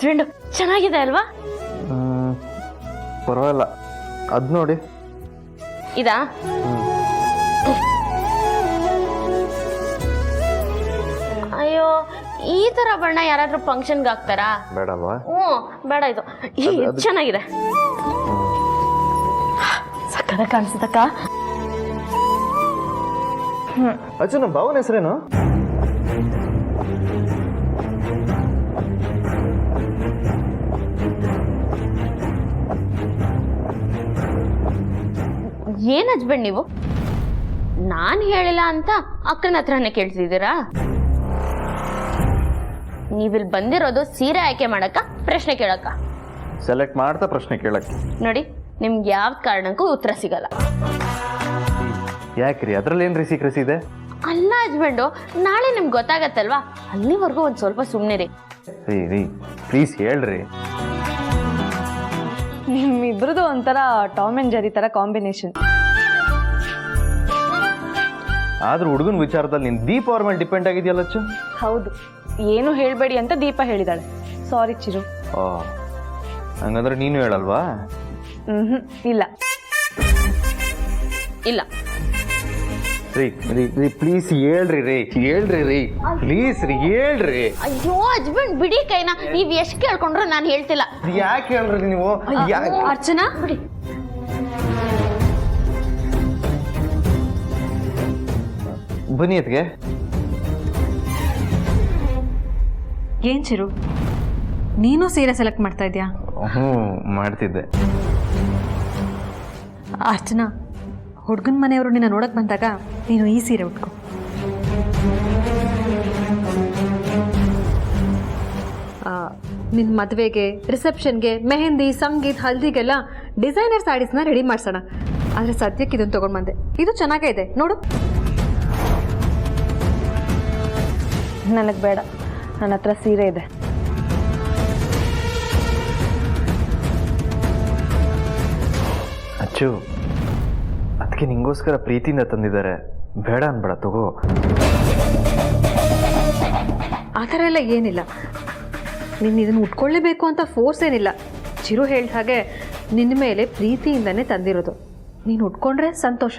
Husband ಚೆನ್ನಾಗಿದೆ ಅಲ್ವಾ? ಪರವಾಗಿಲ್ಲ, ಅದು ನೋಡಿ. ಇದಾ? ಅಯ್ಯೋ, ಈ ತರ ಬಣ್ಣ ಯಾರಾದ್ರೂ ಫಂಕ್ಷನ್ಗೆ ಹಾಕ್ತಾರಾ? ಬೇಡಲ್ವಾ? ಬೇಡ. ಇದು ಚೆನ್ನಾಗಿದೆ, ಸಕ್ಕದ ಕಾಣಿಸುತ್ತಕ್ಕ. ಅಚ್ಚು, ನಮ್ಮ ಭಾವನ ಹೆಸರೇನು? ಏನ್ ಹಸ್ಬೆಂಡ್ ನೀವು ನಾನ್ ಹೇಳಿಲ್ಲ ಅಂತ ಅಕ್ಕನ ಹತ್ರನೇ ಕೇಳ್ತಿದ್ದೀರಾ? ನೀವಿಲ್ಲಿ ಬಂದಿರೋದು ಸೀರೆ ಆಯ್ಕೆ ಮಾಡಕ್ಕ, ಪ್ರಶ್ನೆ ಕೇಳಕ್ಕ? ಸೆಲೆಕ್ಟ್ ಮಾಡ್ತಾ ಪ್ರಶ್ನೆ ಕೇಳಕ್ಕೆ. ನೋಡಿ, ನಿಮ್ಗೆ ಯಾವ ಕಾರಣಕ್ಕೂ ಉತ್ತರ ಸಿಗಲ್ಲ. ಯಾಕ್ರಿ, ಅದ್ರಲ್ಲಿ ಏನ್ರಿ ಸೀಕ್ರೆಸಿ ಇದೆ? ಅಲ್ಲ ಹಸ್ಬೆಂಡು, ನಾಳೆ ನಿಮ್ಗೆ ಗೊತ್ತಾಗತ್ತಲ್ವಾ, ಅಲ್ಲಿವರೆಗೂ ಒಂದ್ ಸ್ವಲ್ಪ ಸುಮ್ಮನಿರಿ. ರೀ ಪ್ಲೀಸ್ ಹೇಳ್ರಿ. ನಿಮ್ಮಿಬ್ರದ್ದು ಒಂಥರ ಟಾಮ್ ಅಂಡ್ ಜೆರಿ ತರ ಕಾಂಬಿನೇಷನ್. ಆದ್ರೂ ಹುಡುಗನ ವಿಚಾರದಲ್ಲಿ ನೀನು ದೀಪ ಅವ್ರ ಮೇಲೆ ಡಿಪೆಂಡ್ ಆಗಿದೆಯಲ್ಲ ಅಚ್ಚು? ಹೌದು, ಏನು ಹೇಳ್ಬೇಡಿ ಅಂತ ದೀಪ ಹೇಳಿದಾಳೆ. ಸಾರಿ ಚಿರು. ಹಂಗಂದ್ರೆ ನೀನು ಹೇಳಲ್ವಾ? ಇಲ್ಲ ಇಲ್ಲ ರೀ ಪ್ಲೀಸ್ ಹೇಳ್ರಿ ಪ್ಲೀಸ್ ಹೇಳ್ರಿ. ಅಯ್ಯೋ ಹಸ್ಬೆಂಡ್, ಬಿಡಿ ಕೈನ. ನೀವ್ ಎಷ್ಟ್ ಕೇಳ್ಕೊಂಡ್ರು ನಾನು ಹೇಳ್ತಿಲ್ಲ. ಯಾಕೆ ಹೇಳ್ರಿ ನೀವು? ಅರ್ಚನಾ, ಬಿಡಿ. ಬನ್ನಿ ಅತ್ಗೆ. ಏನ್ ಚಿರು, ನೀನು ಸೀರೆ ಸೆಲೆಕ್ಟ್ ಮಾಡ್ತಾ ಇದ್ಯಾ? ಮಾಡ್ತಿದ್ದೆ. ಅರ್ಚನಾ, ಹುಡುಗನ ಮನೆಯವರು ನಿನ್ನ ನೋಡಕ್ ಬಂದಾಗ ನೀನು ಈ ಸೀರೆ ಉಟ್ಕೊ. ನಿನ್ನ ಮದುವೆಗೆ, ರಿಸೆಪ್ಷನ್ಗೆ, ಮೆಹಂದಿ, ಸಂಗೀತ್, ಹಲ್ದಿಗೆಲ್ಲ ಡಿಸೈನರ್ ಸ್ಯಾರೀಸ್ನ ರೆಡಿ ಮಾಡ್ಸೋಣ. ಆದರೆ ಸದ್ಯಕ್ಕೆ ಇದನ್ನು ತೊಗೊಂಡು ಬಂದೆ. ಇದು ಚೆನ್ನಾಗೇ ಇದೆ ನೋಡು. ನನಗೆ ಬೇಡ, ನನ್ನ ಹತ್ರ ಸೀರೆ ಇದೆ. ಅಚ್ಚು, ಅದಕ್ಕೆ ನಿಂಗೋಸ್ಕರ ಪ್ರೀತಿಯಿಂದ ತಂದಿದ್ದಾರೆ, ಬೇಡ ಅನ್ಬೇಡ, ತಗೋ. ಆ ಥರ ಎಲ್ಲ ಏನಿಲ್ಲ. ನೀನು ಇದನ್ನು ಉಟ್ಕೊಳ್ಳೇಬೇಕು ಅಂತ ಫೋರ್ಸ್ ಏನಿಲ್ಲ. ಚಿರು ಹೇಳಿದ ಹಾಗೆ ನಿನ್ನ ಮೇಲೆ ಪ್ರೀತಿಯಿಂದನೇ ತಂದಿರೋದು. ನೀನು ಉಟ್ಕೊಂಡ್ರೆ ಸಂತೋಷ.